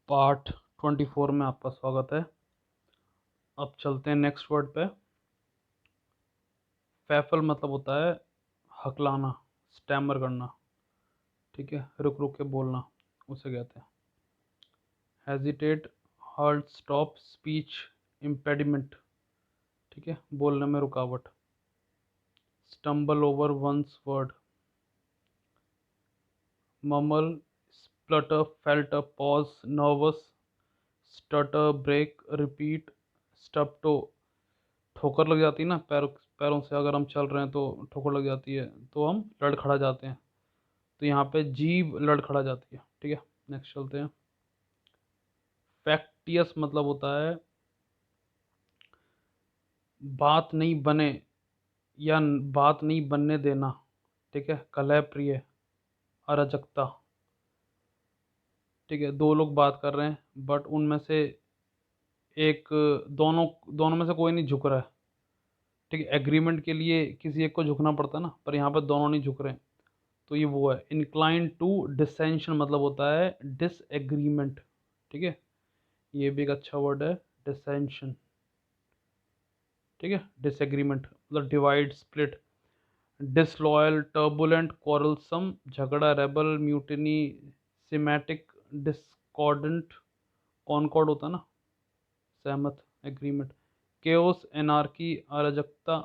Part 24 में आपका स्वागत है। अब चलते हैं नेक्स्ट वर्ड पे। फैफल मतलब होता है हकलाना, स्टैमर करना, ठीक है, रुक रुक के बोलना, उसे कहते हैं। Hesitate, halt, stop, speech impediment, ठीक है, बोलने में रुकावट। Stumble over one's word, mumble, splutter, falter, pause, nervous, stutter, break, repeat, स्टप्टो। ठोकर लग जाती है ना, पैरों से अगर हम चल रहे हैं तो ठोकर लग जाती है, तो हम लड़खड़ा जाते हैं। तो यहाँ पे जीभ लड़खड़ा जाती है, ठीक है। नेक्स्ट चलते हैं। फैक्टियस मतलब होता है बात नहीं बने या बात नहीं बनने देना, ठीक है। कलह प्रिय, अराजकता, ठीक है। दो लोग बात कर रहे हैं बट उनमें से एक, दोनों दोनों में से कोई नहीं झुक रहा है, ठीक है। एग्रीमेंट के लिए किसी एक को झुकना पड़ता है ना, पर यहाँ पर दोनों नहीं झुक रहे हैं, तो ये वो है। इंक्लाइन टू डिसेंशन मतलब होता है डिसएग्रीमेंट, ठीक है। ये भी एक अच्छा वर्ड है, डिसेंशन, ठीक है। डिसएग्रीमेंट मतलब divide, split. Disloyal, turbulent, quarrelsome, झगड़ा, rebel, mutiny, schismatic, discordant, concord होता है ना, सहमत, एग्रीमेंट। केओस, एनार्की, अराजकता।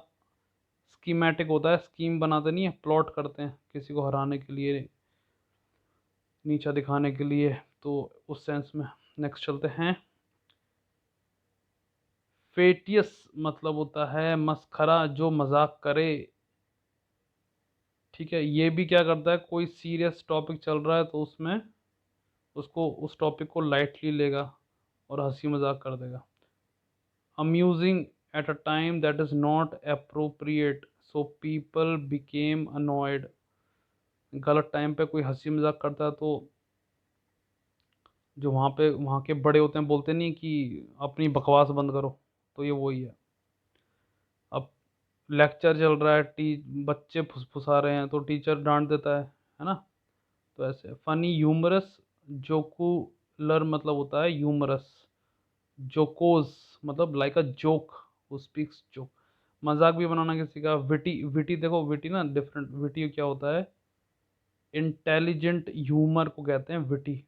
स्कीमेटिक होता है स्कीम बनाते नहीं है, प्लॉट करते हैं किसी को हराने के लिए, नीचा दिखाने के लिए, तो उस सेंस में। नेक्स्ट चलते हैं। फेटियस मतलब होता है मस्खरा, जो मजाक करे, ठीक है। ये भी क्या करता है, कोई सीरियस टॉपिक चल रहा है तो उसमें उसको उस टॉपिक को लाइटली लेगा और हंसी मजाक कर देगा। Amusing at a time that is not appropriate so people became annoyed. गलत टाइम पे कोई हंसी मजाक करता है तो जो वहाँ के बड़े होते हैं बोलते नहीं कि अपनी बकवास बंद करो, तो ये वही है। अब लेक्चर चल रहा है, बच्चे फुसफुसा रहे हैं तो टीचर डांट देता है ना। तो ऐसे फनी, ह्यूमरस, जोकुलर मतलब होता है ह्यूमरस, जोकोस मतलब like a joke, who speaks joke, मजाक भी बनाना किसी का। विटी, विटी देखो, विटी ना डिफरेंट, विटी क्या होता है, इंटेलिजेंट ह्यूमर को कहते हैं विटी,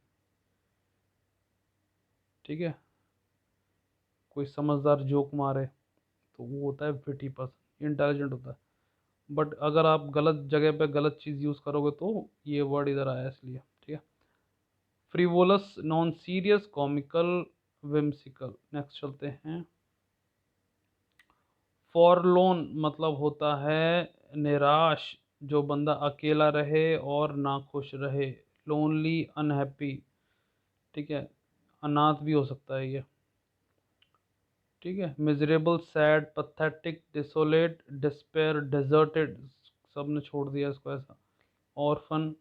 ठीक है। कोई समझदार जोक मारे तो वो होता है विटी पर्सन, इंटेलिजेंट होता है। बट अगर आप गलत जगह पे गलत चीज़ यूज़ करोगे तो ये वर्ड इधर आया इसलिए, ठीक है। Frivolous, non serious, comical, whimsical. Next चलते हैं। फॉरलोन मतलब होता है निराश, जो बंदा अकेला रहे और नाखुश रहे। लोनली, अनहैप्पी, ठीक है। अनाथ भी हो सकता है ये, ठीक है। Miserable, sad, pathetic, desolate, despair, deserted, सब ने छोड़ दिया इसको ऐसा। ऑर्फन,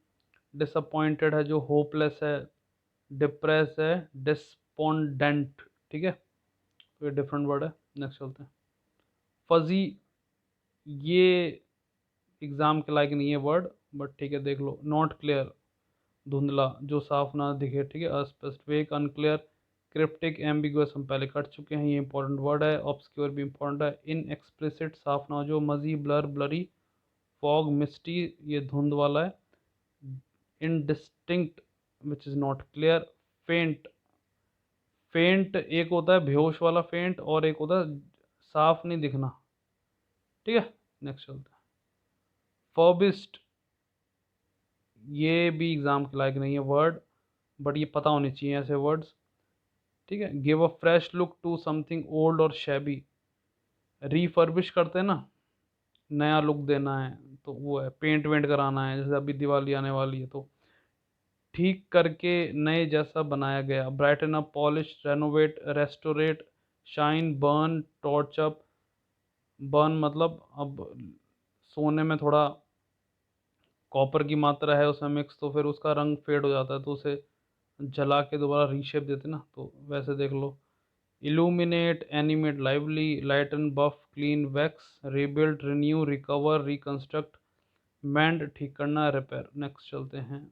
डिसअपॉइंटेड है जो होपलेस है, डिप्रेस है, डिस्पोंडेंट, ठीक है। तो ये डिफरेंट वर्ड है। नेक्स्ट चलते हैं। फजी, ये एग्जाम के लायक नहीं है वर्ड, बट ठीक है देख लो। नॉट क्लियर, धुंधला, जो साफ ना दिखे, ठीक है। अस्पेसिफिक, अनक्लियर, क्रिप्टिक, एम्बिगुअस हम पहले कर चुके हैं, ये इंपॉर्टेंट वर्ड है। ऑब्सक्योर भी इंपॉर्टेंट है। इन एक्सप्लिसिट, साफ ना हो जो। मजी, ब्लर, ब्लरी, फॉग, मिस्टी, ये धुंध वाला है। Indistinct which is not clear. फेंट, फेंट एक होता है बेहोश वाला फेंट, और एक होता है साफ नहीं दिखना, ठीक है। नेक्स्ट चलते हैं। फॉबिस्ट, ये भी एग्जाम के लायक नहीं है वर्ड, बट ये पता होने चाहिए ऐसे वर्ड्स, ठीक है। Give a fresh look to something old और शैबी, रिफर्बिश करते हैं ना, नया लुक देना है, तो वो है। पेंट वेंट कराना है, जैसे अभी दिवाली आने वाली है तो ठीक करके नए जैसा बनाया गया। Brighten up, polish, renovate, restaurant, shine, burn, torch up. Burn मतलब अब सोने में थोड़ा कॉपर की मात्रा है उसमें मिक्स, तो फिर उसका रंग फेड हो जाता है, तो उसे जला के दोबारा रीशेप देते ना, तो वैसे देख लो। Illuminate, animate, lively, lighten, buff, clean, wax, rebuild, renew, recover, reconstruct, mend ठीक करना, रिपेयर। नेक्स्ट चलते हैं।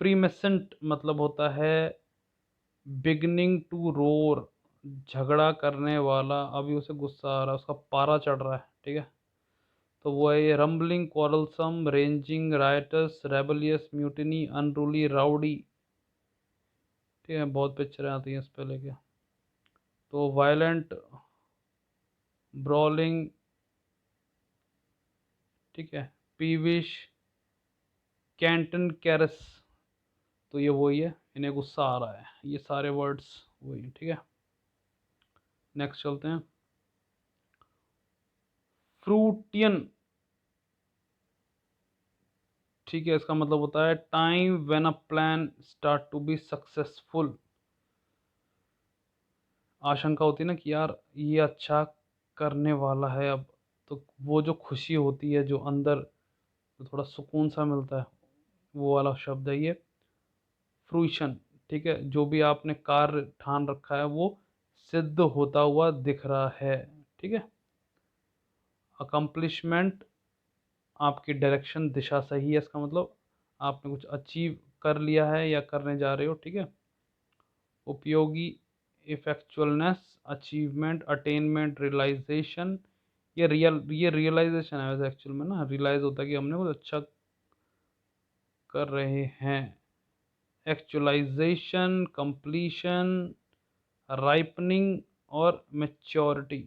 फ्रीमेसेंट मतलब होता है बिगनिंग टू रोर, झगड़ा करने वाला, अभी उसे गुस्सा आ रहा है, उसका पारा चढ़ रहा है, ठीक है। तो वो है ये rumbling, quarrelsome, raging, riotous, rebellious, mutiny, unruly, rowdy, ठीक है। बहुत पिक्चरें आती हैं इस पे लेके। तो वायलेंट, ब्रॉलिंग, ठीक है, पीविश, कैंटन कैरस, तो ये वही है, इन्हें गुस्सा आ रहा है, ये सारे वर्ड्स वही हैं, ठीक है। नेक्स्ट चलते हैं। फ्रूटियन, ठीक है, इसका मतलब होता है time when a plan start to be successful. आशंका होती है ना कि यार ये अच्छा करने वाला है अब, तो वो जो खुशी होती है जो अंदर, तो थोड़ा सुकून सा मिलता है, वो वाला शब्द है ये फ्रूशन, ठीक है। जो भी आपने कार्य ठान रखा है वो सिद्ध होता हुआ दिख रहा है, ठीक है। अकम्पलिशमेंट, आपकी डायरेक्शन, दिशा सही है, इसका मतलब आपने कुछ अचीव कर लिया है या करने जा रहे हो, ठीक है। उपयोगी, इफेक्चुअलनेस, अचीवमेंट, अटेनमेंट, रियलाइजेशन, ये रियलाइजेशन है वैसे एक्चुअल में ना, रियलाइज होता है कि हमने कुछ अच्छा कर रहे हैं। एक्चुअलाइजेशन, कंप्लीशन, राइपनिंग और मेच्योरिटी,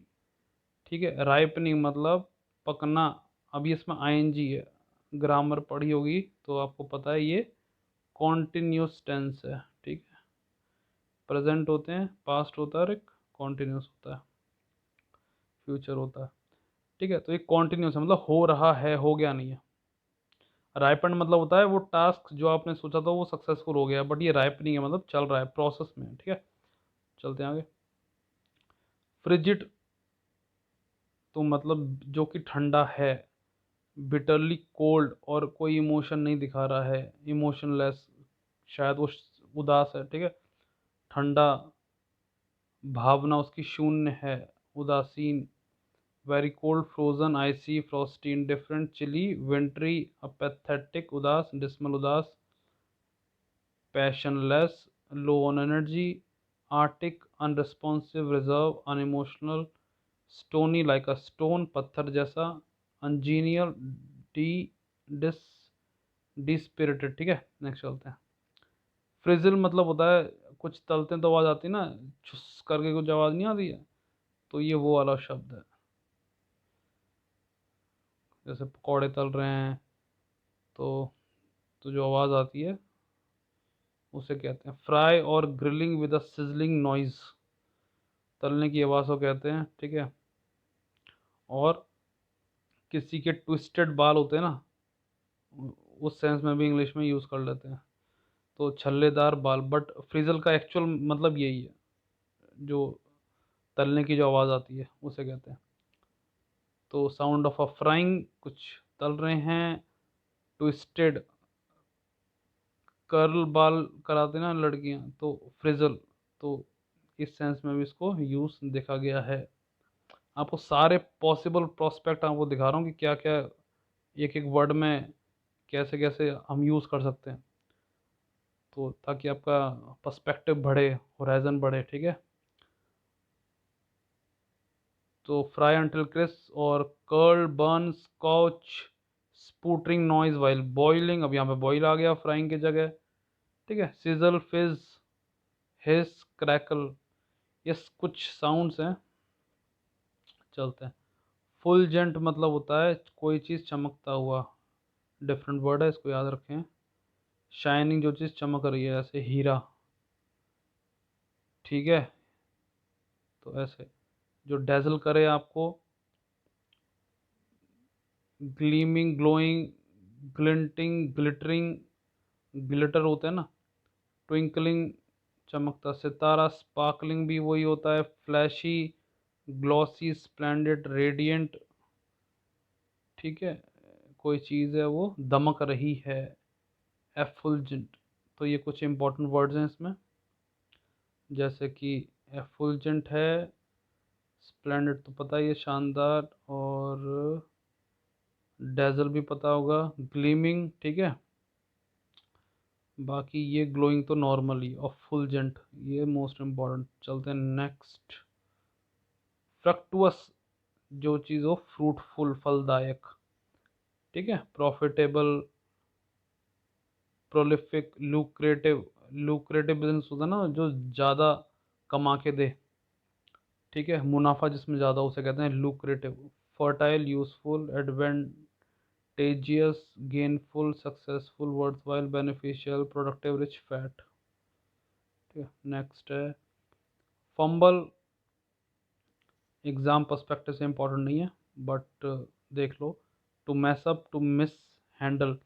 ठीक है। राइपनिंग मतलब पकना, अभी इसमें आईएनजी है, ग्रामर पढ़ी होगी तो आपको पता है ये कॉन्टिन्यूस टेंस है, ठीक है। प्रेजेंट होते हैं, पास्ट होता है और एक कॉन्टिन्यूस होता है, फ्यूचर होता है, ठीक है। तो ये कॉन्टिन्यूस है, मतलब हो रहा है, हो गया नहीं है। राइपन मतलब होता है वो टास्क जो आपने सोचा था वो सक्सेसफुल हो गया, बट ये राइपनिंग है मतलब चल रहा है, प्रोसेस में है, ठीक है। चलते हैं आगे। फ्रिजिड, तो मतलब जो कि ठंडा है। बिटरली कोल्ड, और कोई इमोशन नहीं दिखा रहा है, इमोशनलेस, शायद वो उदास है, ठीक है। ठंडा, भावना उसकी शून्य है, उदासीन। Very cold, frozen, icy, frosty, indifferent, chilly, wintry, apathetic, उदास, डिसमल, उदास, passionless, low on energy, arctic, unresponsive, reserve, unemotional, stony like a stone, पत्थर जैसा, अनजीनियल, डी डिस डिस्पिरिटेड, ठीक है। नेक्स्ट चलते हैं। फ्रिजिल मतलब होता है कुछ तलते हैं तो आवाज़ आती है ना, छुस करके कुछ आवाज़ नहीं आती है, तो ये वो वाला शब्द है। जैसे पकौड़े तल रहे हैं तो जो आवाज़ आती है उसे कहते हैं फ्राई, और grilling with a sizzling noise, तलने की आवाज़ को कहते हैं, ठीक है। और किसी के ट्विस्टेड बाल होते हैं ना, उस सेंस में भी इंग्लिश में यूज़ कर लेते हैं, तो छल्लेदार बाल, बट फ्रिजल का एक्चुअल मतलब यही है, जो तलने की जो आवाज़ आती है उसे कहते हैं। तो साउंड ऑफ अ फ्राइंग, कुछ तल रहे हैं। ट्विस्टेड, कर्ल बाल कराते ना लड़कियां, तो फ्रिजल, तो इस सेंस में भी इसको यूज़ देखा गया है। आपको सारे पॉसिबल प्रोस्पेक्ट आपको दिखा रहा हूँ कि क्या क्या एक एक वर्ड में कैसे कैसे हम यूज़ कर सकते हैं, तो ताकि आपका पर्सपेक्टिव बढ़े, होराइजन बढ़े, ठीक है। तो फ्राई अंटिल क्रिस्प, और curl, burn, scorch, sputtering noise while boiling, अब यहाँ पे बॉईल आ गया फ्राइंग की जगह, ठीक है। सिजल, फिज, हिस, क्रैकल, ये कुछ साउंड्स हैं। चलते हैं। फुलजेंट मतलब होता है कोई चीज़ चमकता हुआ, डिफरेंट वर्ड है, इसको याद रखें। शाइनिंग, जो चीज़ चमक रही है, जैसे हीरा, ठीक है। तो ऐसे जो डेजल करे आपको, ग्लीमिंग, ग्लोइंग, ग्लिंटिंग, ग्लिटरिंग, ग्लिटर होता है ना, ट्विंकलिंग, चमकता सितारा, स्पार्कलिंग भी वही होता है, फ्लैशी, ग्लॉसी, स्प्लेंडेड, रेडिएंट, ठीक है। कोई चीज़ है वो दमक रही है, एफुलजेंट। तो ये कुछ इंपॉर्टेंट वर्ड्स हैं इसमें, जैसे कि एफुलजेंट है, स्प्लेंडेड तो पता ही है शानदार, और डेजल भी पता होगा, ग्लीमिंग, ठीक है, बाकी ये ग्लोइंग तो नॉर्मली और फुलजेंट, ये मोस्ट इम्पॉर्टेंट। चलते हैं नेक्स्ट। फ्रक्टुअस, जो चीज़ हो फ्रूटफुल, फलदायक, ठीक है। Profitable, prolific, lucrative. Lucrative business होता है ना जो ज़्यादा कमा के दे, ठीक है, मुनाफा जिसमें ज़्यादा, उसे कहते हैं lucrative. Fertile, useful, advantageous, gainful, successful, worthwhile, beneficial, productive, rich, fat, ठीक है। नेक्स्ट है फंबल। एग्जाम पर्सपेक्टिव से इंपॉर्टेंट नहीं है, बट देख लो। To mess up, to mishandle.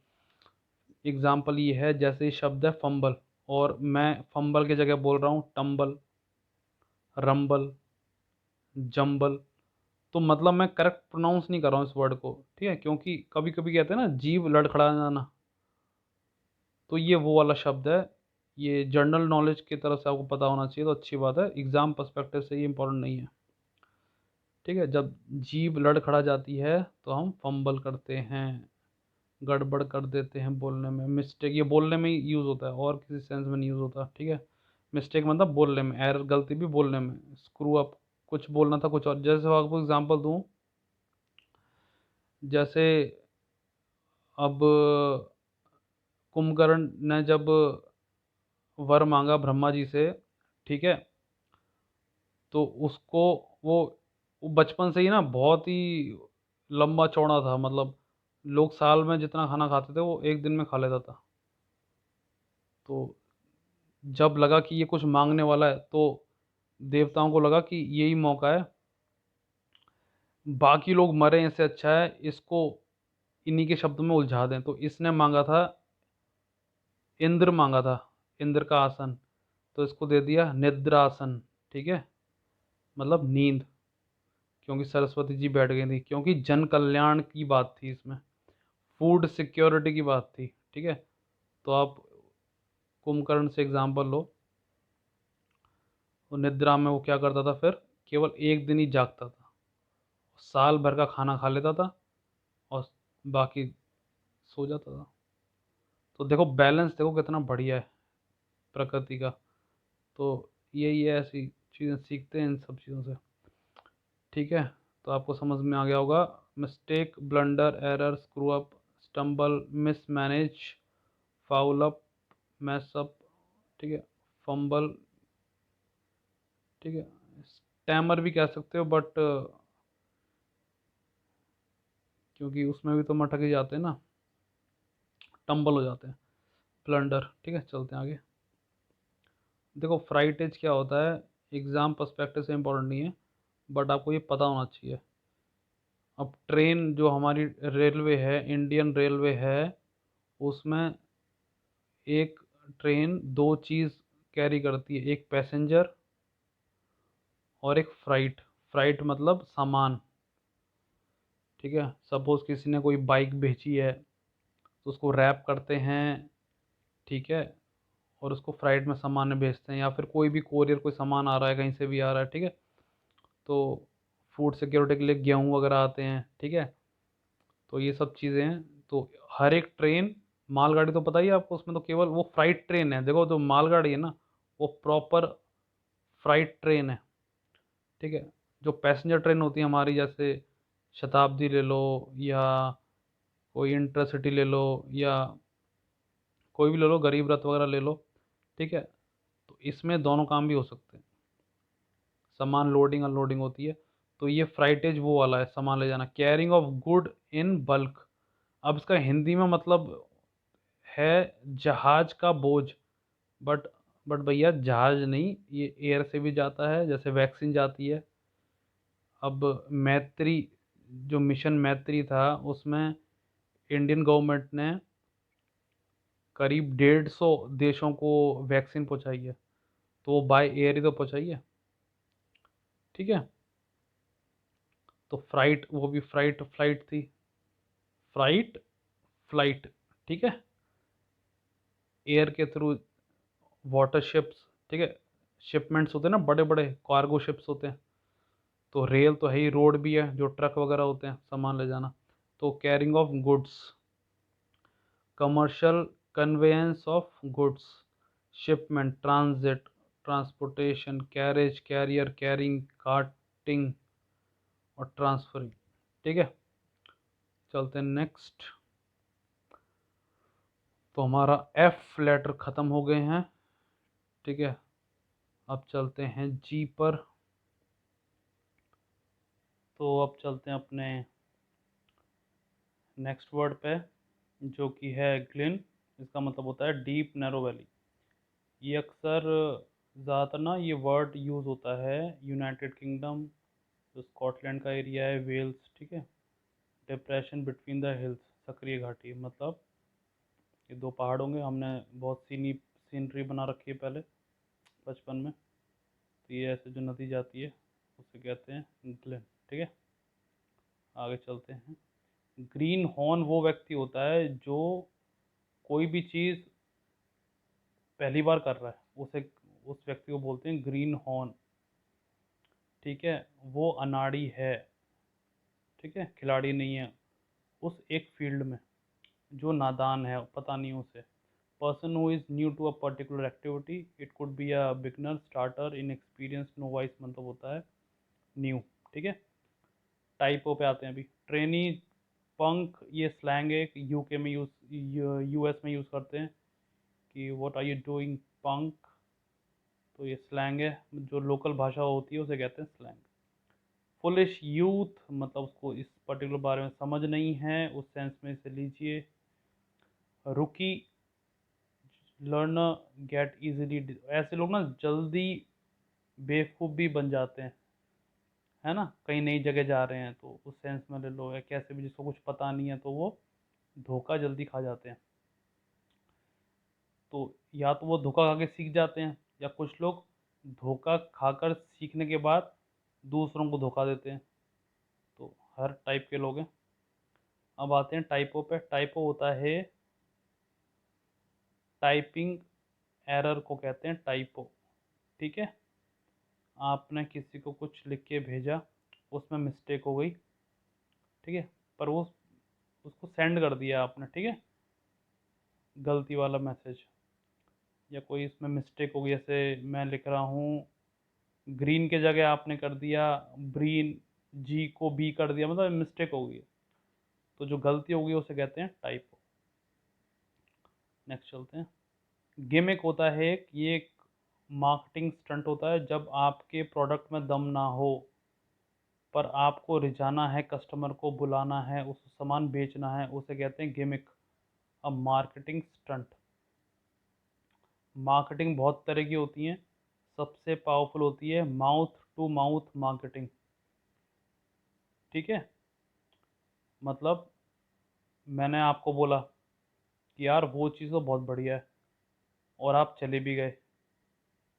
Example ये है, जैसे ही शब्द है फंबल, और मैं फंबल की जगह बोल रहा हूँ टम्बल, रंबल, जंबल, तो मतलब मैं करेक्ट प्रोनाउंस नहीं कर रहा हूँ इस वर्ड को, ठीक है, क्योंकि कभी कभी कहते हैं ना जीभ लड़खड़ा जाना, तो ये वो वाला शब्द है। ये जनरल नॉलेज की तरफ से आपको पता होना चाहिए, तो अच्छी बात है। एग्जाम पर्सपेक्टिव से ये इंपॉर्टेंट नहीं है, ठीक है। जब जीभ लड़खड़ा जाती है तो हम फंबल करते हैं, गड़बड़ कर देते हैं बोलने में। मिस्टेक, ये बोलने में ही यूज़ होता है और किसी सेंस में नहीं यूज़ होता, ठीक है। मिस्टेक मतलब बोलने में, एरर, गलती भी बोलने में। स्क्रू अप, कुछ बोलना था कुछ और। जैसे आपको एग्जांपल दूं, जैसे अब कुंभकर्ण ने जब वर मांगा ब्रह्मा जी से, ठीक है, तो उसको वो वो बचपन से ही ना बहुत ही लंबा चौड़ा था, मतलब लोग साल में जितना खाना खाते थे वो एक दिन में खा लेता था। तो जब लगा कि ये कुछ मांगने वाला है, तो देवताओं को लगा कि यही मौका है, बाकी लोग मरे इससे अच्छा है इसको इन्हीं के शब्दों में उलझा दें। तो इसने मांगा था, इंद्र मांगा था, इंद्र का आसन, तो इसको दे दिया निद्रासन, ठीक है, मतलब नींद, क्योंकि सरस्वती जी बैठ गई थी, क्योंकि जन कल्याण की बात थी इसमें, फूड सिक्योरिटी की बात थी, ठीक है। तो आप कुंभकर्ण से एग्जाम्पल लो, वो निद्रा में वो क्या करता था, फिर केवल एक दिन ही जागता था, साल भर का खाना खा लेता था और बाकी सो जाता था। तो देखो बैलेंस, देखो कितना बढ़िया है प्रकृति का। तो यही है, ऐसी चीज़ें सीखते हैं इन सब चीज़ों से, ठीक है। तो आपको समझ में आ गया होगा। Mistake, blunder, error, screw up, stumble, mismanage, foul up, mess up, ठीक है, फंबल, ठीक है। स्टैमर भी कह सकते हो, बट क्योंकि उसमें भी तो मटक ही जाते हैं ना, टम्बल हो जाते हैं। ब्लंडर, ठीक है। चलते हैं आगे। देखो फ्राइटेज क्या होता है, एग्ज़ाम पर्सपेक्टिव से इम्पोर्टेंट नहीं है, बट आपको ये पता होना चाहिए। अब ट्रेन जो हमारी रेलवे है, इंडियन रेलवे है, उसमें एक ट्रेन दो चीज़ कैरी करती है, एक पैसेंजर और एक फ्राइट। फ्राइट मतलब सामान, ठीक है। सपोज़ किसी ने कोई बाइक बेची है, तो उसको रैप करते हैं, ठीक है, और उसको फ्राइट में सामान में भेजते हैं। या फिर कोई भी कोरियर, कोई सामान आ रहा है, कहीं से भी आ रहा है, ठीक है, तो फूड सिक्योरिटी के लिए गेहूँ वगैरह आते हैं, ठीक है। तो ये सब चीज़ें हैं। तो हर एक ट्रेन, मालगाड़ी तो पता ही है आपको, उसमें तो केवल वो फ्राइट ट्रेन है। देखो जो मालगाड़ी है ना, वो प्रॉपर फ्राइट ट्रेन है, ठीक है। जो पैसेंजर ट्रेन होती है हमारी, जैसे शताब्दी ले लो, या कोई इंटरसिटी ले लो, या कोई भी ले लो, गरीब रथ वगैरह ले लो, ठीक है। तो इसमें दोनों काम भी हो सकते हैं, सामान लोडिंग अनलोडिंग होती है। तो ये फ्राइटेज वो वाला है, सामान ले जाना, carrying of good in bulk. अब इसका हिंदी में मतलब है जहाज का बोझ, बट बट भैया जहाज नहीं, ये एयर से भी जाता है, जैसे वैक्सीन जाती है। अब मैत्री, जो मिशन मैत्री था, उसमें इंडियन गवर्नमेंट ने करीब 150 देशों को वैक्सीन पहुंचाई है, तो वो बाय एयर ही तो पहुंचाई है, ठीक है। तो फ्राइट, वो भी फ्राइट फ्लाइट थी, फ्राइट फ्लाइट, ठीक है। एयर के थ्रू, वाटर शिप्स, ठीक है, शिपमेंट्स होते हैं ना, बड़े बड़े कार्गो शिप्स होते हैं। तो रेल तो है ही, रोड भी है, जो ट्रक वगैरह होते हैं सामान ले जाना। तो carrying of goods, commercial conveyance of goods, shipment, transit, transportation, carriage, carrier, carrying, carting और ट्रांसफरिंग। ठीक है, चलते हैं नेक्स्ट। तो हमारा एफ लेटर ख़त्म हो गए हैं। ठीक है, अब चलते हैं जी पर। तो अब चलते हैं अपने नेक्स्ट वर्ड पे, जो कि है ग्लिन। इसका मतलब होता है डीप नैरो वैली। ये अक्सर ज़्यादातर ना ये वर्ड यूज़ होता है यूनाइटेड किंगडम, जो स्कॉटलैंड का एरिया है, वेल्स। ठीक है, डिप्रेशन बिटवीन द हिल्स, सक्रिय घाटी, मतलब ये दो पहाड़ होंगे। हमने बहुत सीनरी बना रखी है पहले बचपन में। तो ये ऐसे जो नदी जाती है उसे कहते हैं ग्लेन। ठीक है, आगे चलते हैं। ग्रीन हॉर्न वो व्यक्ति होता है जो कोई भी चीज़ पहली बार कर रहा है, उसे उस व्यक्ति को बोलते हैं ग्रीन हॉर्न। ठीक है, वो अनाड़ी है। ठीक है, खिलाड़ी नहीं है उस एक फील्ड में, जो नादान है, पता नहीं उसे। Person who is new to a particular activity, it could be a beginner, starter, inexperience, novice, मतलब होता है न्यू। ठीक है, टाइपों पे आते हैं अभी। ट्रेनी, पंक, ये स्लैंग है, यूके में यूज़, यूएस में यूज़ करते हैं कि व्हाट आर यू डूइंग पंक। तो ये स्लैंग है, जो लोकल भाषा होती है उसे कहते हैं स्लैंग। फुलिश यूथ, मतलब उसको इस पर्टिकुलर बारे में समझ नहीं है, उस सेंस में इसे लीजिए। रुकी, लर्नर, गेट इजीली, ऐसे लोग ना जल्दी बेवकूफ़ भी बन जाते हैं, है ना। कहीं नई जगह जा रहे हैं तो उस सेंस में ले लो, या कैसे भी जिसको कुछ पता नहीं है तो वो धोखा जल्दी खा जाते हैं। तो या तो वो धोखा खा के सीख जाते हैं, या कुछ लोग धोखा खाकर सीखने के बाद दूसरों को धोखा देते हैं। तो हर टाइप के लोग हैं। अब आते हैं टाइपो पे। टाइपो होता है टाइपिंग एरर को कहते हैं टाइपो। ठीक है, आपने किसी को कुछ लिख के भेजा, उसमें मिस्टेक हो गई। ठीक है, पर वो उसको सेंड कर दिया आपने। ठीक है, गलती वाला मैसेज, या कोई इसमें मिस्टेक हो गई, जैसे मैं लिख रहा हूँ ग्रीन के जगह आपने कर दिया ब्रीन, जी को बी कर दिया, मतलब मिस्टेक हो गई। तो जो गलती हो गई उसे कहते हैं टाइपो। नेक्स्ट चलते हैं। गिमिक होता है ये एक मार्केटिंग स्टंट होता है, जब आपके प्रोडक्ट में दम ना हो पर आपको रिझाना है, कस्टमर को बुलाना है, उस सामान बेचना है, उसे कहते हैं gimmick, a marketing stunt. Marketing बहुत तरह की होती हैं, सबसे पावरफुल होती है माउथ टू माउथ मार्केटिंग। ठीक है, मतलब मैंने आपको बोला कि यार वो चीज़ तो बहुत बढ़िया है, और आप चले भी गए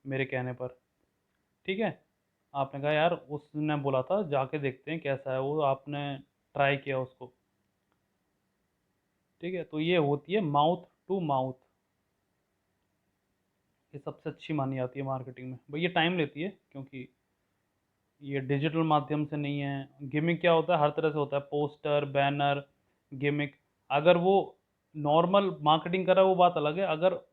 मेरे कहने पर। ठीक है, आपने कहा यार उसने बोला था जाके देखते हैं कैसा है वो, आपने ट्राई किया उसको। ठीक है, तो ये होती है माउथ टू माउथ। ये सबसे अच्छी मानी जाती है मार्केटिंग में। भाई ये टाइम लेती है क्योंकि ये डिजिटल माध्यम से नहीं है। गिमिक क्या होता है, हर तरह से होता है, पोस्टर, बैनर, गिमिक। अगर वो नॉर्मल मार्केटिंग कर रहा है वो बात अलग है, अगर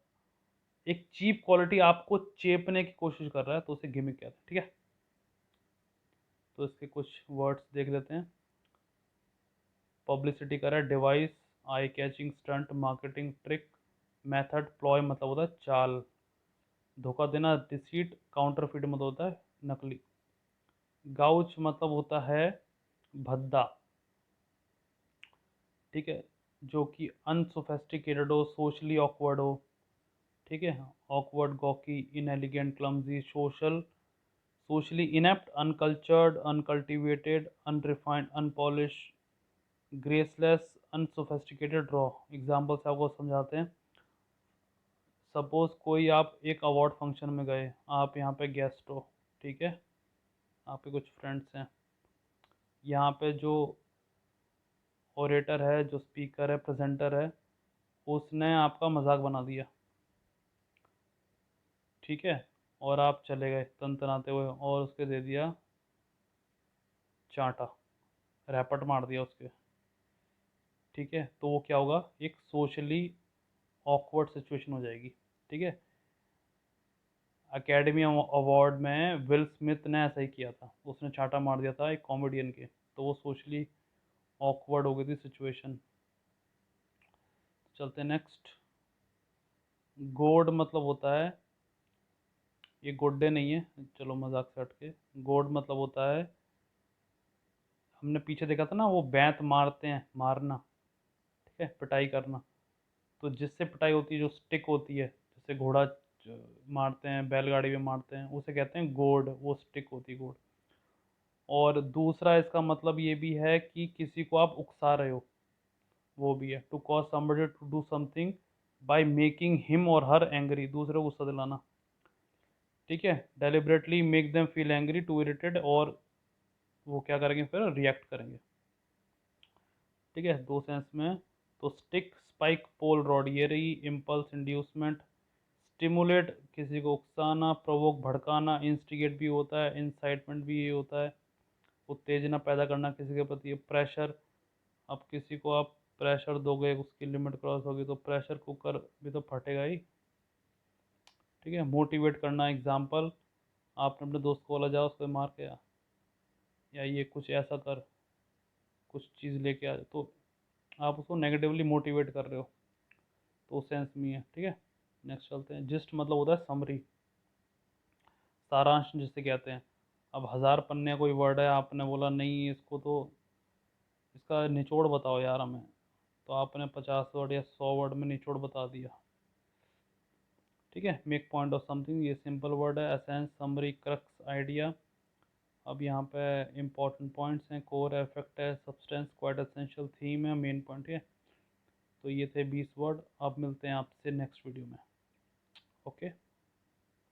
एक चीप क्वालिटी आपको चेपने की कोशिश कर रहा है तो उसे गिमिक कहते हैं। ठीक है, तो इसके कुछ वर्ड्स देख लेते हैं। पब्लिसिटी कर रहा है, device, eye catching stunt, marketing trick, method, ploy मतलब होता है चाल, धोखा देना, डिसीट, काउंटरफिट मतलब होता है नकली, गाउच मतलब होता है भद्दा। ठीक है, जो कि अनसोफेस्टिकेटेड हो, सोशली ऑकवर्ड हो। ठीक है, awkward, gawky, inelegant, clumsy, socially inept, uncultured, uncultivated, unrefined, unpolished, graceless, unsophisticated, raw. Example से आपको समझाते हैं। सपोज कोई आप एक अवार्ड फंक्शन में गए, आप यहाँ पे गेस्ट हो। ठीक है, आपके कुछ फ्रेंड्स हैं, यहाँ पे जो ओरेटर है, जो स्पीकर है, प्रेजेंटर है, उसने आपका मजाक बना दिया। ठीक है, और आप चले गए तनतनाते हुए और उसके दे दिया चांटा, रैपट मार दिया उसके। ठीक है, तो वो क्या होगा, एक सोशली ऑकवर्ड सिचुएशन हो जाएगी। ठीक है, एकेडमी अवार्ड में विल स्मिथ ने ऐसा ही किया था, उसने छाटा मार दिया था एक कॉमेडियन के, तो वो सोशली ऑकवर्ड हो गई थी सिचुएशन। चलते हैं नेक्स्ट। गोड मतलब होता है, ये गोड्डे नहीं है, चलो मजाक से हट के, गोड मतलब होता है, हमने पीछे देखा था ना वो बैंत मारते हैं, मारना, ठीक है, पिटाई करना। तो जिससे पिटाई होती है, जो स्टिक होती है, जैसे घोड़ा मारते हैं, बैलगाड़ी में मारते हैं, उसे कहते हैं गोड, वो स्टिक होती है गोड। और दूसरा इसका मतलब ये भी है कि किसी को आप उकसा रहे हो, वो भी है, to cause somebody to do something by making him or her angry, दूसरे को गुस्सा दिलाना। ठीक है, deliberately make them feel angry, to irritate, और वो क्या करेंगे फिर, रिएक्ट करेंगे। ठीक है, दो सेंस में। तो स्टिक, स्पाइक, पोल, रॉड, ये रही इम्पल्स, इंड्यूसमेंट। स्टिमुलेट किसी को उकसाना, प्रोवोक भड़काना, इंस्टिगेट भी होता है, इंसाइटमेंट भी ये होता है, उत्तेजना पैदा करना किसी के प्रति। प्रेशर, अब किसी को आप प्रेशर दोगे, उसकी लिमिट क्रॉस होगी तो प्रेशर कुकर भी तो फटेगा ही। ठीक है, मोटिवेट करना, एग्जाम्पल, आपने अपने दोस्त को बोला जाओ उसको मार के आ, या ये कुछ ऐसा कर, कुछ चीज़ लेके आ, तो आप उसको नेगेटिवली मोटिवेट कर रहे हो, तो उस सेंस में है। ठीक है, नेक्स्ट चलते हैं। जिस्ट मतलब होता है समरी, सारांश जिसे कहते हैं। अब 1000 पन्ने कोई वर्ड है, आपने बोला नहीं इसको तो, इसका निचोड़ बताओ यार हमें, तो आपने 50 वर्ड या 100 वर्ड में निचोड़ बता दिया। ठीक है, मेक पॉइंट ऑफ समथिंग, ये सिंपल वर्ड है। Essence, summary, crux, idea. अब यहाँ पे इंपॉर्टेंट पॉइंट्स हैं, कोर, इफेक्ट है, सब्सटेंस, क्वाइट एसेंशियल, थीम है, मेन पॉइंट है। तो ये थे 20 वर्ड। अब मिलते हैं आपसे नेक्स्ट वीडियो में। ओके।